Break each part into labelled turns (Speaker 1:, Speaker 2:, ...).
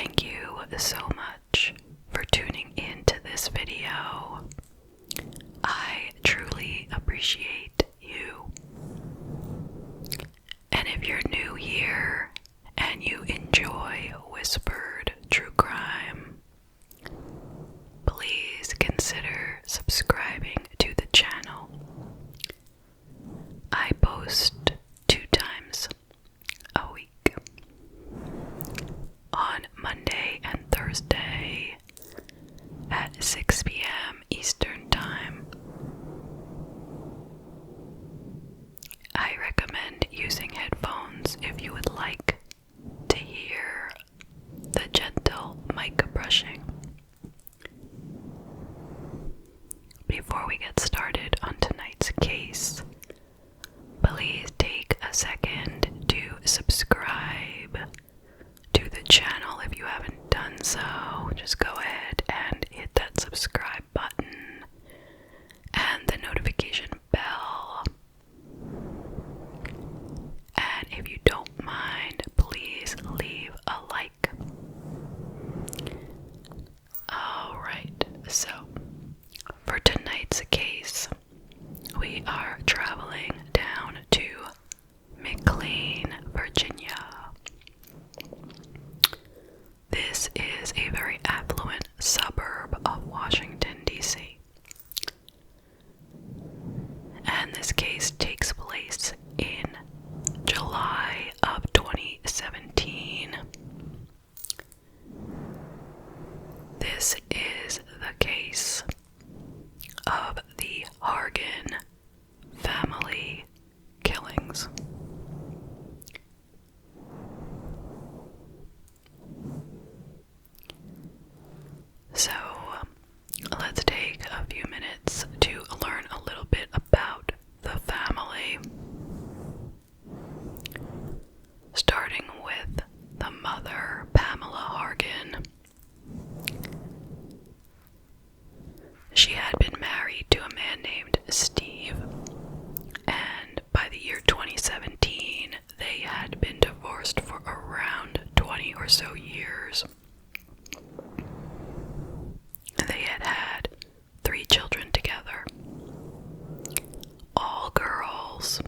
Speaker 1: Thank you so much for tuning in to this video. I truly appreciate you. And if you're new here and you enjoy whispered true crime, please consider subscribing to the channel. I post 2 times a week, on Monday and Thursday at 6 p.m. Eastern Time. I recommend using headphones if you would like to hear the gentle mic brushing. Before we get started on tonight's case, please take a second to subscribe to the channel if you haven't done so. Just go ahead and hit that subscribe button and the notification bell. And if you don't mind, please leave a like. Alright, so for tonight's case, we are traveling down to McLean, Virginia. This is a very affluent suburb of Washington, D.C. And this case takes place in July of 2017. This is the case of the Hargan family killings. So, let's take a few minutes to learn a little bit about the family. Starting with the mother, Pamela Hargan. She had been married to a man named Steve, and by the year 2017, they had been divorced for around 20 or so years. They had had 3 children together, all girls.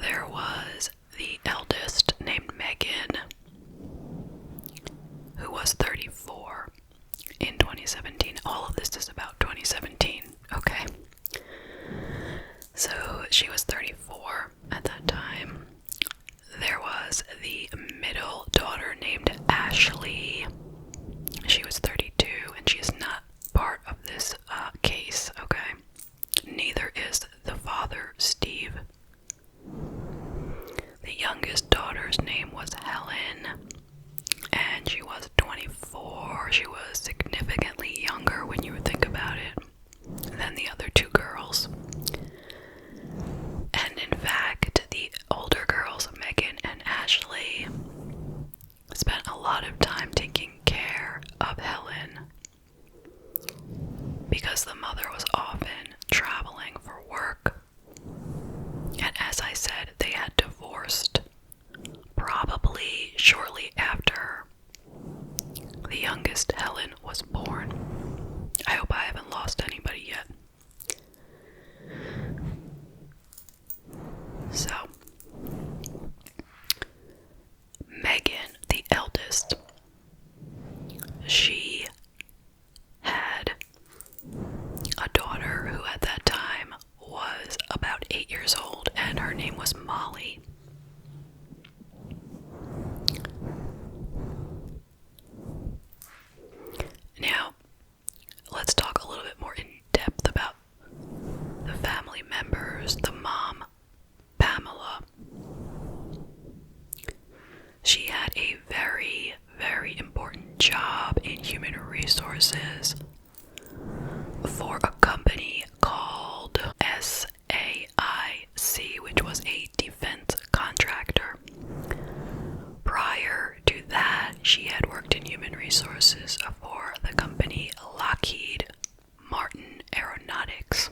Speaker 1: There was the eldest named Megan, who was 34 in 2017. All of this is about 2017, okay? So she was 34 at that time. There was the middle daughter named Ashley. She was 32, and she is not part of this case, okay? Neither is the father, Steve. The youngest daughter's name was Helen, and she was 24. She was significantly younger when you would think about it than the other 2 girls. And in fact, the older girls, Megan and Ashley, spent a lot of time taking care of Helen because the mother was often traveling for work. And as I said, they had divorced probably shortly after the youngest Helen was born. I hope I haven't lost anybody yet. So, Megan, the eldest, she had a daughter who at that time was about 8 years old, and her name was Molly. Now, let's talk a little bit more in depth about the family members. The mom, Pamela, she had a very, very important job in human resources for a company called SAIC, which was a defense contractor. Prior to that, she had worked in human resources for the company Lockheed Martin Aeronautics.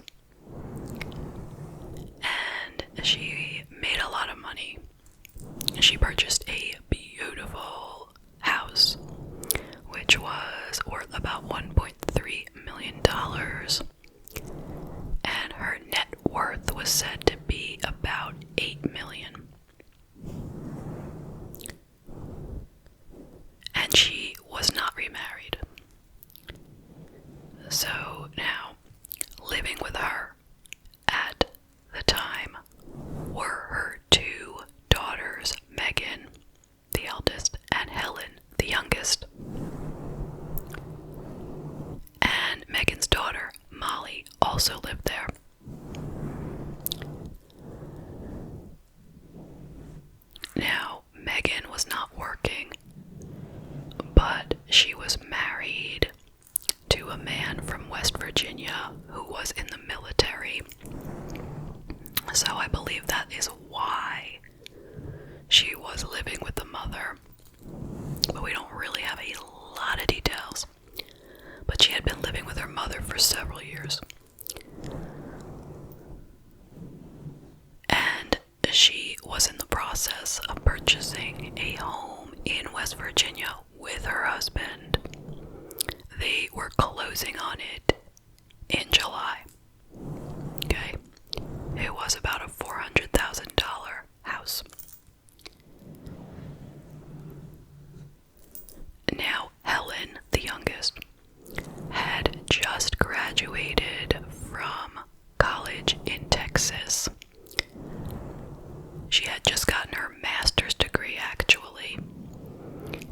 Speaker 1: And she made a lot of money. She purchased a beautiful West Virginia with her husband. They were closing on it in July. Okay? It was about a $400,000 house. Now, Helen, the youngest, had just graduated from college in Texas. She had just gotten her master's degree, actually,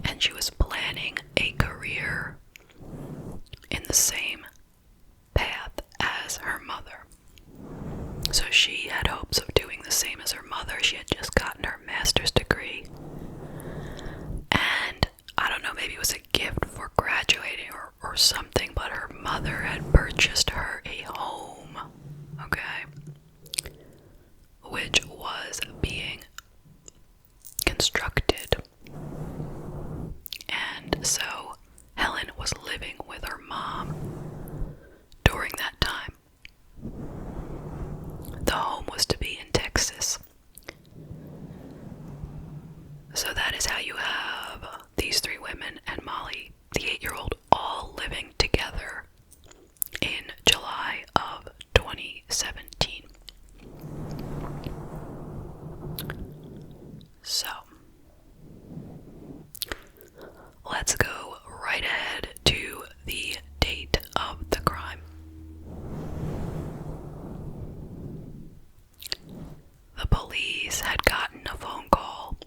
Speaker 1: and she was planning a career in the same path as her mother. So she had hopes of doing the same as her mother. She had just gotten her master's degree, and I don't know, maybe it was a gift for graduating or something, but her mother had purchased her a home, okay, which was being constructed. And so Helen was living with her mom during that time. The home was to be in Texas. So that is how you have these three women and Molly, the 8-year-old, all living together in July of 2017. So, let's go right ahead to the date of the crime. The police had gotten a phone call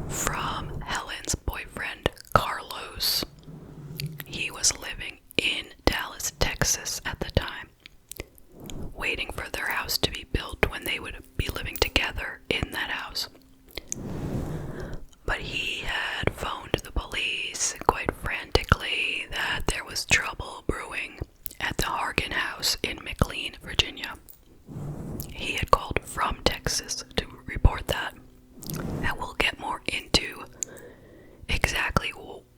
Speaker 1: from Helen's boyfriend, Carlos. He was living in Dallas, Texas at the time, waiting for their house to be built when they would be living together in that house. But he had phoned the police quite frantically that there was trouble brewing at the Hargan house in McLean, Virginia. He had called from Texas to report that. And we'll get more into exactly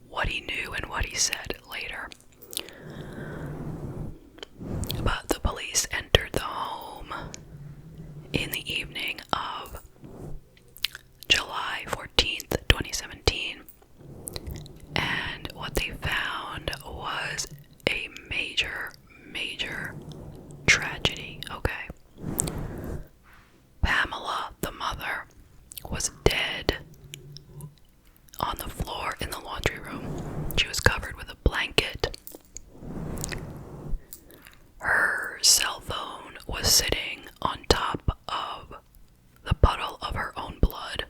Speaker 1: what he knew and what he said later. But the police entered the home in the evening of July 14th, 2017. And what they found was a major tragedy, okay? Pamela, the mother, was dead on the floor in the laundry room. She was covered with a blanket. Her cell phone was sitting on top of the puddle of her own blood,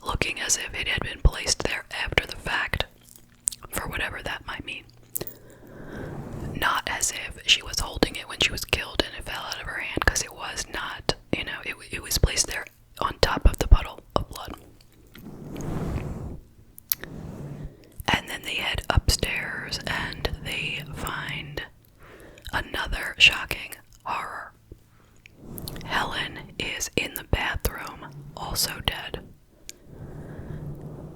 Speaker 1: looking as if it had been placed there after the fact, for whatever that might mean. Not as if she was holding it when she was killed and it fell out of her hand, because it was not, it was placed there on top of the puddle of blood. And then they head upstairs and they find another shocking horror. Helen is in the bathroom, also dead.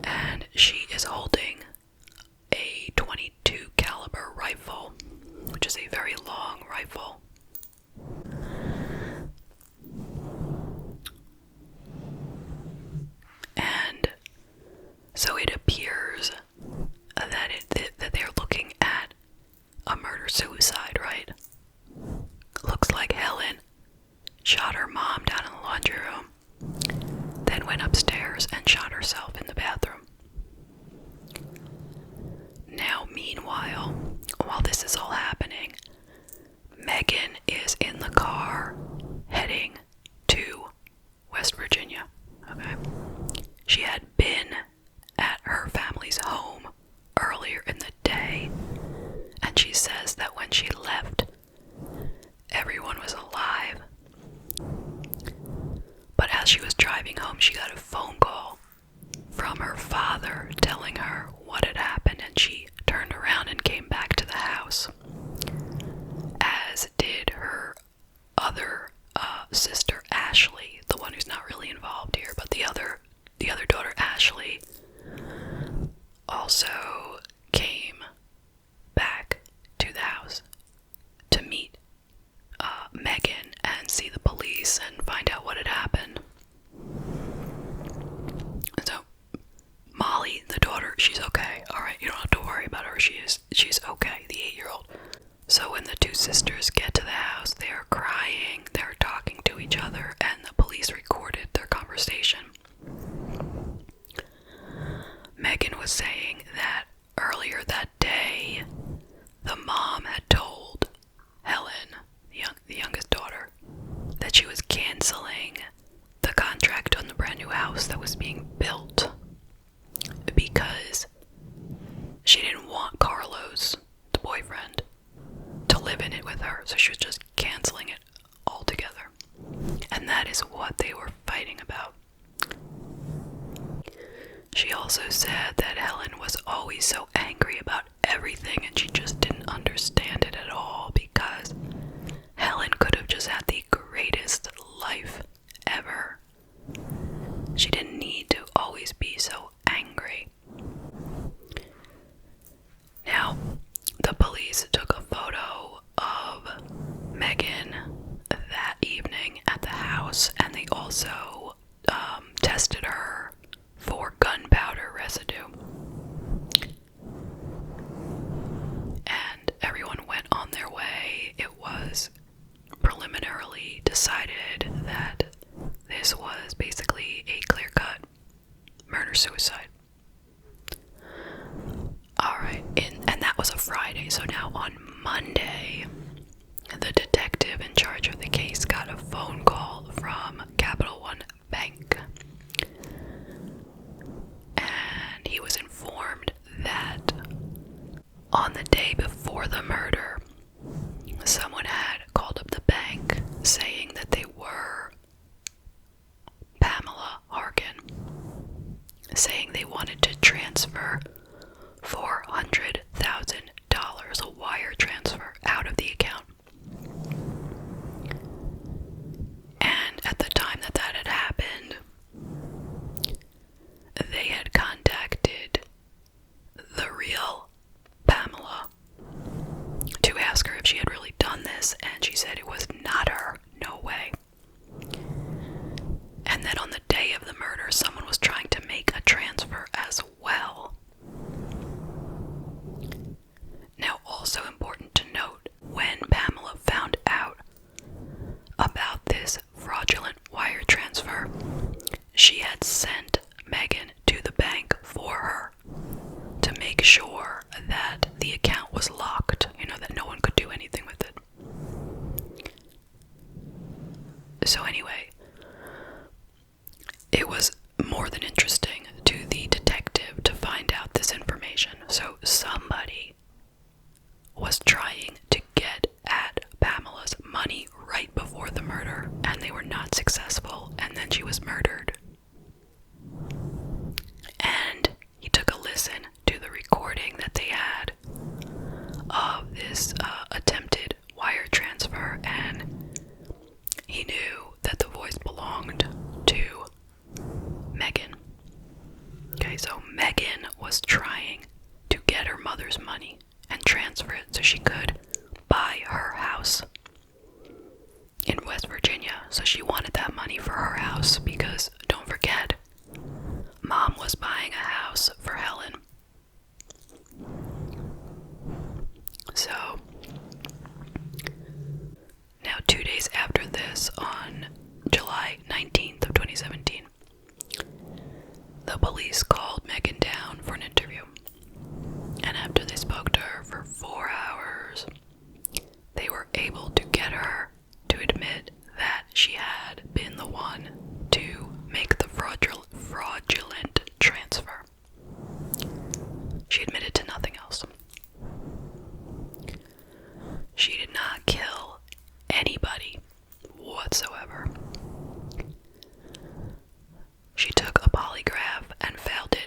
Speaker 1: And she is holding a .22 caliber rifle, which is a very long rifle. And so it appears that they're looking at a murder-suicide, right? Looks like Helen shot her mom down in the laundry room, then went upstairs and shot herself in the bathroom. Now, meanwhile, while this is all happening, Megan Megan was saying that earlier that day, the mom had told Helen, the youngest daughter, that she was canceling the contract on the brand new house that was being built because she didn't want Carlos, the boyfriend, to live in it with her, so she was just canceling it altogether. And that is what they were fighting about. She also said that Helen was always so angry about everything and she just didn't understand it at all because Helen could have just had the greatest life ever. She didn't need to always be so angry. Now, the police took a photo of Megan that evening at the house, and they also tested her for gunpowder residue. And everyone went on their way. It was preliminarily decided that this was basically a clear-cut murder-suicide. Alright, and that was a Friday, so now on Monday, the detective in charge of the case got a phone call from Capital One Bank. And he was informed that on the day before the murder, someone had called up the bank saying that they were Pamela Hargan, saying they wanted to transfer $400,000, a wire transfer, out of the account. And at the time that that had happened, they had contacted the real Pamela to ask her if she had really done this, and she said it was not her, no way. And that on the day of the murder, someone was trying to make a transfer as well. Now, also important to note, when Pamela found out about this fraudulent wire transfer, she had sent Megan to the bank for her to make sure that the account was locked, that no one could do anything with it. So anyway, it was more than interesting to the detective to find out this information. So somebody was trying to get at Pamela's money right before the murder, and they were not successful, and then she was murdered. And he took a listen to the recording that they had of this attempted wire transfer, and he knew that the voice belonged to Megan. Okay, so Megan was trying to get her mother's money and transfer it so she could buy her house in West Virginia. So she wanted that money for her house because, don't forget, Mom was buying a house for Helen. So, now 2 days after this, on July 19th of 2017, the police called Megan down for an interview. And after they spoke to her for 4 hours, they were able to get her to admit that she had been the one to make the fraudulent transfer. She admitted to nothing else. She did not kill anybody whatsoever. She took a polygraph and failed it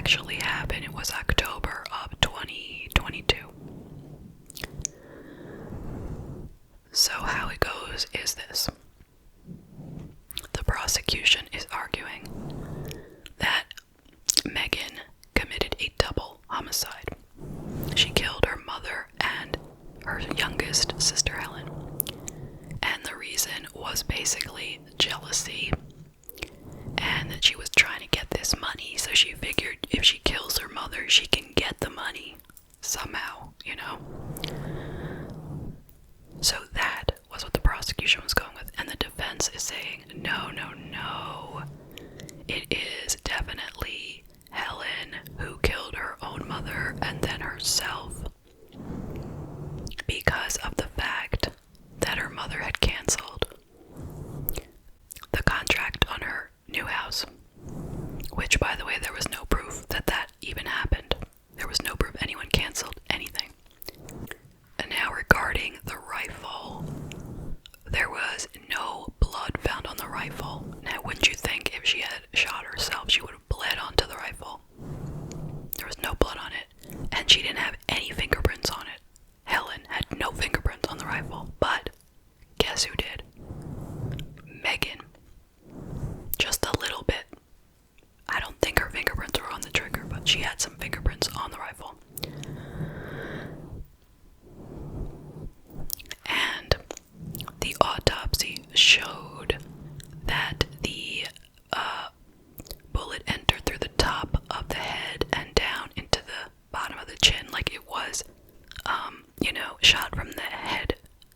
Speaker 1: actually happened. It was October of 2022. So how it goes is this. The prosecution is arguing that Megan committed a double homicide. She killed her mother and her youngest sister Helen. And the reason was basically jealousy, and that she was trying to get this money, so she figured if she kills her mother, she can get the money somehow, you know? So that was what the prosecution was going with, and the defense is saying, no, no, no. It is definitely Helen who killed her own mother and then herself because of the fact that her mother had canceled the contract on her new house, which, by the way, there was no proof that that even happened. There was no proof anyone canceled anything. And now regarding the rifle, there was no blood found on the rifle. Now, wouldn't you think if she had shot herself, she would have bled onto the rifle? There was no blood on it, and she didn't have any fingerprints on it. Helen had no fingerprints on the rifle, but guess who did? Megan. Just a little bit. I don't think her fingerprints were on the trigger, but she had some fingerprints on the rifle. And the autopsy showed that the bullet entered through the top of the head and down into the bottom of the chin, like it was, shot from the head,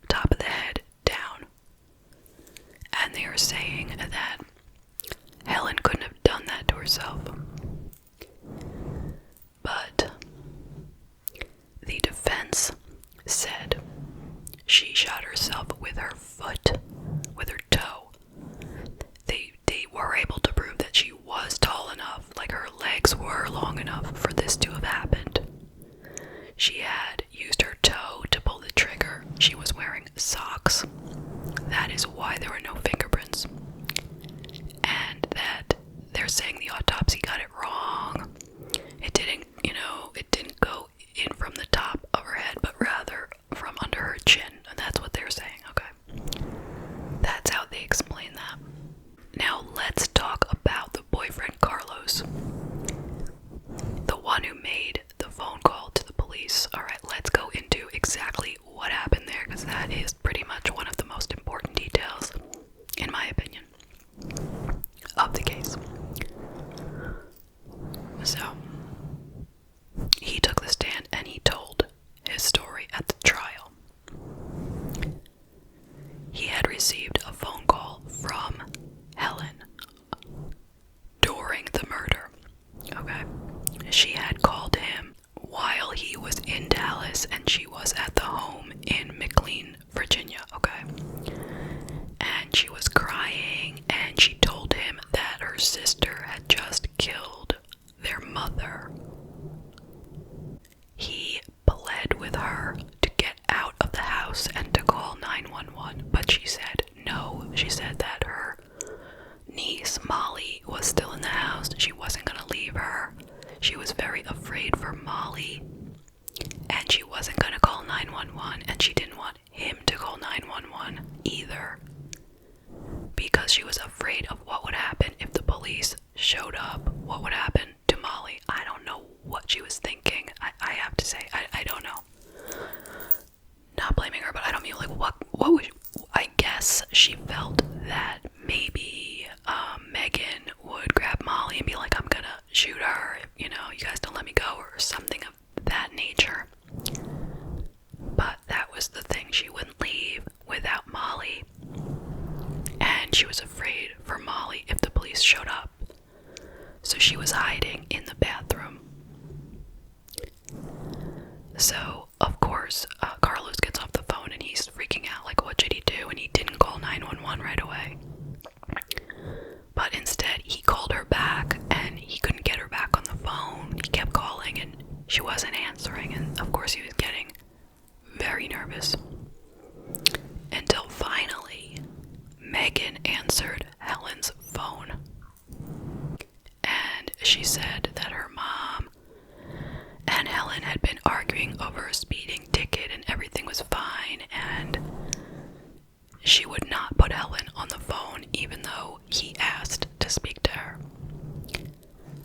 Speaker 1: top of the head down. And they are saying that Helen couldn't have done that to herself. But the defense said she shot herself with her foot, with her toe. They were able to prove that she was tall enough, like her legs were long enough for this to have happened. She had used her toe to pull the trigger. She was wearing socks. That is why there were no fingerprints. And that they're saying the autopsy got it wrong. It didn't go in from the top of her head, but rather from under her chin. And that's what they're saying, okay? That's how they explain that. Now let's talk about the boyfriend, Carlos. The one who made the phone call to the police. Alright, let's go into exactly what happened there, because that is pretty much one of the most important details, in my opinion, of the case. So, he took the stand and he told his story at the trial. He had received a phone call from Helen during the murder, okay? She had called him while he was in Dallas and she was at the home in McLean, Virginia, okay? And she was crying and she told him that her sister had just killed their mother. He pled with her to get out of the house and to call 911, but she said no. She said that her niece, Molly, was still in the house. She wasn't going to leave her. She was very afraid for Molly, and she wasn't going to call 911, and she didn't want him to call 911 either, because she was afraid of what would happen if the police showed up. What would happen to Molly? I don't know what she was thinking. I have to say, I don't know. Not blaming her, but I don't mean, like, what would I guess she felt that maybe Megan would grab Molly and be like, I'm gonna shoot her, you guys don't let me go, or something of that nature. But that was the thing, she wouldn't leave without Molly, and she was afraid for Molly if the police showed up, so she was hiding in the bathroom. So, of course, Carlos gets off the phone and he's freaking out, like, what should he do? And he didn't call 911 right away. But instead, he called her back and he couldn't get her back on the phone. He kept calling and she wasn't answering. And of course, he was getting very nervous. Until finally, Megan answered Helen's phone. And she said that her mom Helen had been arguing over a speeding ticket and everything was fine, and she would not put Helen on the phone even though he asked to speak to her.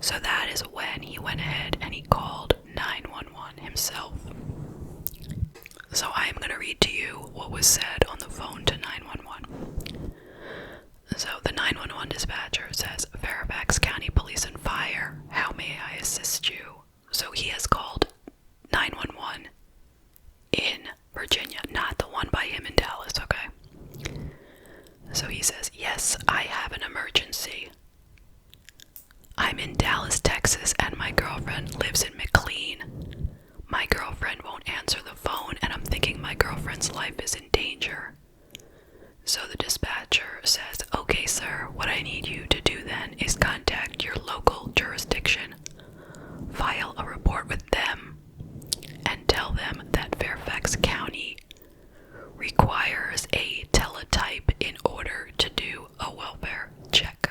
Speaker 1: So that is when he went ahead and he called 911 himself. So I am going to read to you what was said on the phone to 911. So the 911 dispatcher says, "Fairfax County Police and Fire, how may I assist you?" So he has called 911 in Virginia, not the one by him in Dallas, okay? So he says, "Yes, I have an emergency. I'm in Dallas, Texas, and my girlfriend lives in McLean. My girlfriend won't answer the phone, and I'm thinking my girlfriend's life is in danger." So the dispatcher says, "Okay, sir, what I need you to do then is contact your local jurisdiction, file a report with them, and tell them that Fairfax County requires a teletype in order to do a welfare check."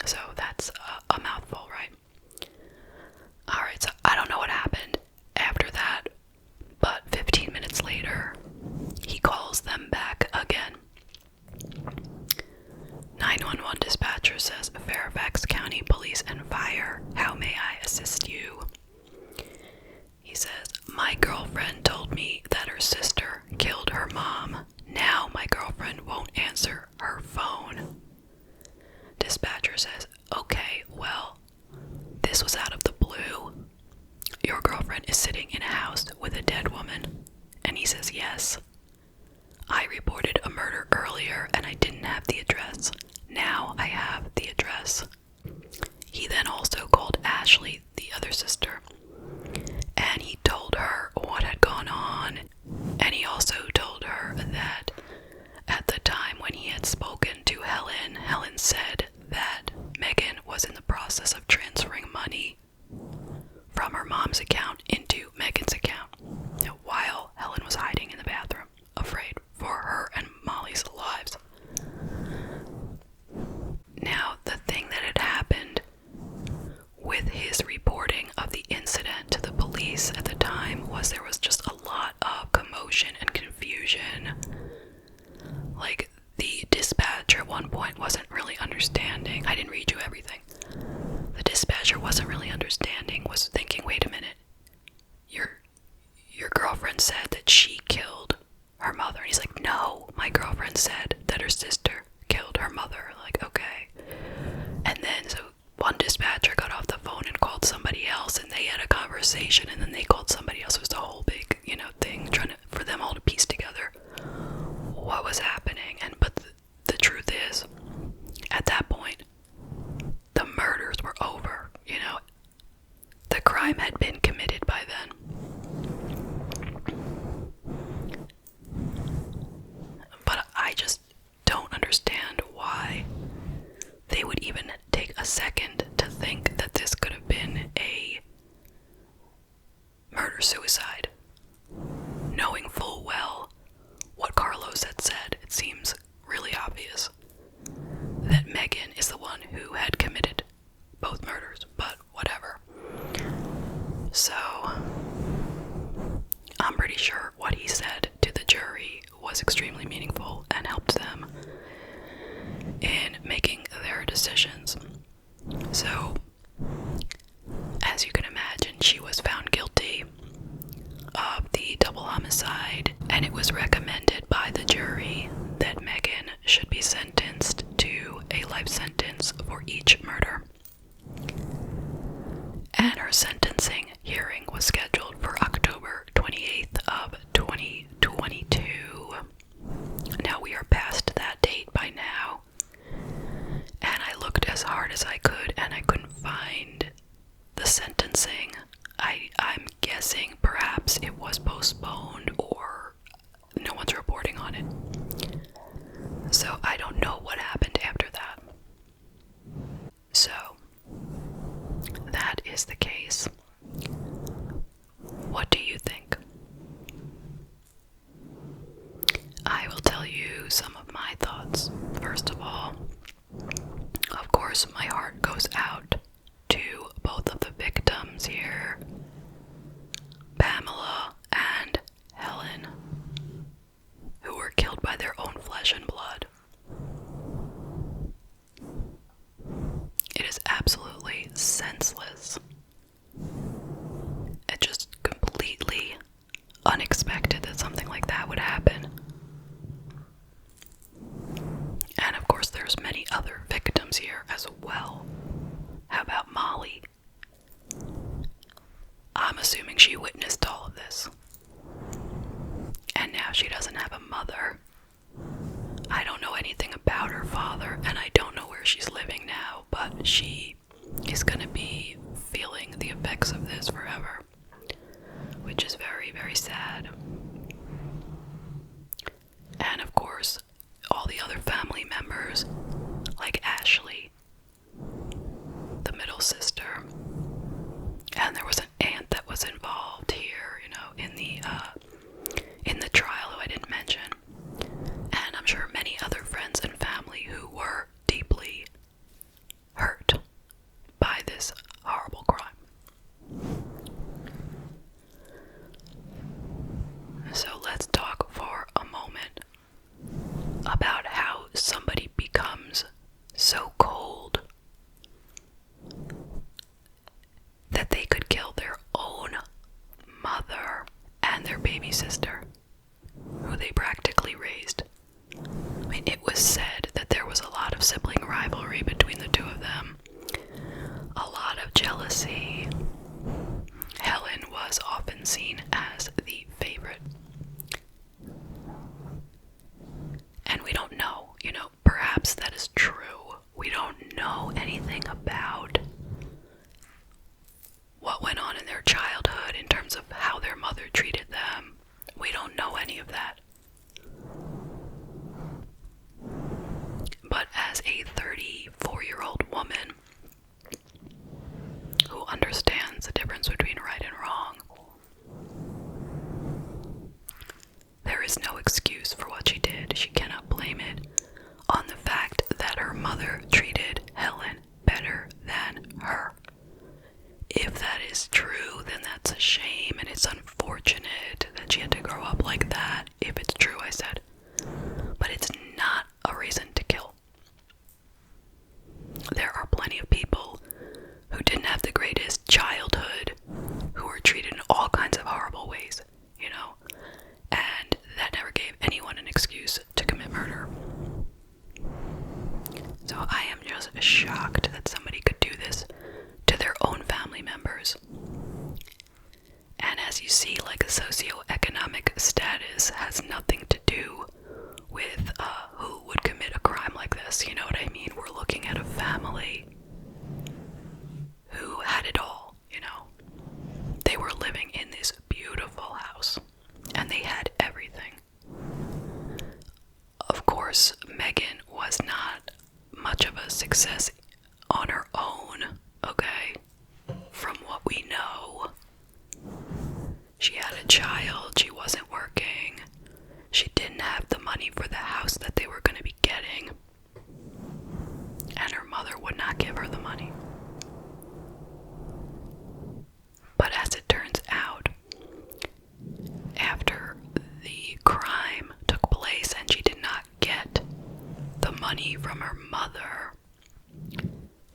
Speaker 1: So that's a mouthful, right? Alright, so I don't know what happened after that, but 15 minutes later, he calls them back again. 911 dispatcher says, "Fairfax County Police and Fire, how may I assist you?" He says, "My girlfriend told me that her sister killed her mom. Now my girlfriend won't answer her phone." Dispatcher says, "Okay, well, this was out of the blue. Your girlfriend is sitting in a house with a dead woman." And he says, "Yes. I reported a murder earlier and I didn't have the address. Now I have the address." He then also called Ashley, the other sister, and he told her what had gone on, and he also told her that at the time when he had spoken to Helen, Helen said that Megan was in the process of transferring money from her mom's account into Megan's account, while Helen was hiding in the bathroom, afraid for her and Molly's lives. Now, the thing that had happened with his reporting of the incident to the police at the time was there was just a lot of commotion and confusion. Like, the dispatcher at one point wasn't really understanding. I didn't read you everything. The dispatcher wasn't really understanding, was thinking, wait a minute, your girlfriend said that she killed her mother. And he's like, "No, my girlfriend said that her sister killed her mother." Like, okay. And then, so one dispatcher got off the phone and called somebody else, and they had a conversation, and then they called somebody else. It was the whole big, thing, for them all to piece together what was happening. But the truth is, at that point, the murders were over, The crime had been committed by then. But I just don't understand why they would even take a second to think that this could have been a murder-suicide. Knowing full well what Carlos had said, it seems really obvious that Megan is the one who had committed both murders, but whatever. So, I'm pretty sure what he said to the jury was extremely meaningful and helped them in making their decisions. So, as you can imagine, she was found guilty of the double homicide, and it was recommended by the jury that Megan should be sentenced to a life sentence for each murder. And her sentencing hearing was scheduled for October 28th of 2022. Now we are past that date by now, and I looked as hard as I could and I couldn't find the sentencing. I'm guessing perhaps it was postponed or no one's reporting on it. So I don't know what happened after that. So that is the case. What do you think? I will tell you some of my thoughts. First of all, of course, my heart goes out to both of the victims here. many other victims here as well. How about Molly? I'm assuming she witnessed all of this. And now she doesn't have a mother. I don't know anything about her father, and I don't know where she's living now, but she is going to be feeling the effects of this forever, which is very, very sad. And of course, all the other family members, like Ashley, the middle sister, and there was an aunt that was involved here, in the trial who I didn't mention, and I'm sure many other friends and family who were deeply hurt by this horrible crime. So let's talk for a moment about how somebody becomes so cold that they could kill their own mother and their baby sister, who they practically raised. I mean, it was said that there was a lot of sibling rivalry between the two of them, a lot of jealousy. Helen was often seen as the favorite. And we don't know, perhaps that is true. We don't know anything about what went on in their childhood in terms of how their mother treated them. We don't know any of that. But as a 34-year-old woman who understands the difference between right and wrong, there is no excuse for what she did. She cannot blame it on the fact that her mother treated Helen better than her. If that is true, then that's a shame, and it's unfortunate that she had to grow up like that. If it's true, I said. But it's not a reason to kill. There are plenty of people who didn't have the greatest childhood, who were treated in all kinds of horrible ways, and that never gave anyone an excuse to commit murder. So I am just shocked that somebody could do this to their own family members. And as you see, like, socioeconomic status has nothing to do with who would commit a crime like this. You know what I mean? We're looking at a family who had it all, They were living in this beautiful house, and they had everything. Of course, Megan was not much of a success on her own, okay? From what we know, she had a child, she wasn't working, she didn't have the money for the house that they were going to be getting, and her mother would not give her the money. But as it turns out, after the crime took place and she did not get the money from her mother,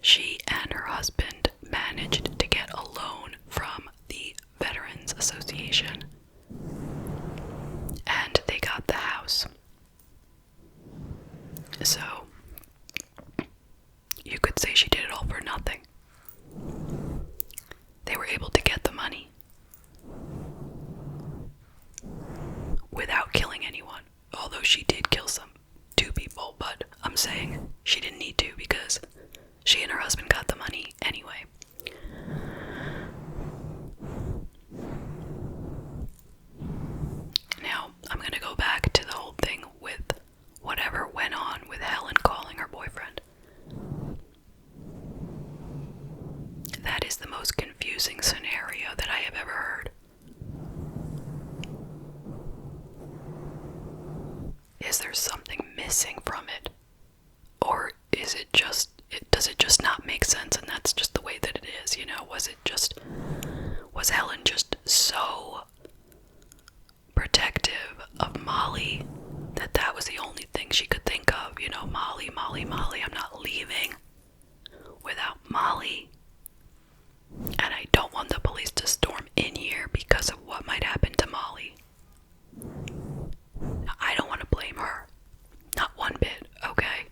Speaker 1: she and her husband managed to get a loan from the Veterans Association, and they got the house. So you could say she did it all for nothing. They were able to get the money without killing anyone, although she did kill two people, but I'm saying she didn't need to because she and her husband got the money anyway. Now, I'm going to go back to the whole thing with whatever went on with Helen calling her boyfriend. That is the most confusing scenario that I have ever heard. Is there something missing from it? Or is it just, does it just not make sense and that's just the way that it is, was Helen just so protective of Molly that was the only thing she could think of, Molly, I'm not leaving without Molly. And I don't want the police to storm in here because of what might happen to Molly. I don't want to blame her. Not one bit, okay?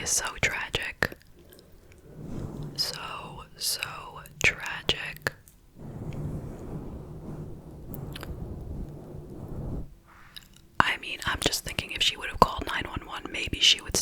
Speaker 1: is so tragic. So tragic. I mean, I'm just thinking if she would have called 911, maybe she would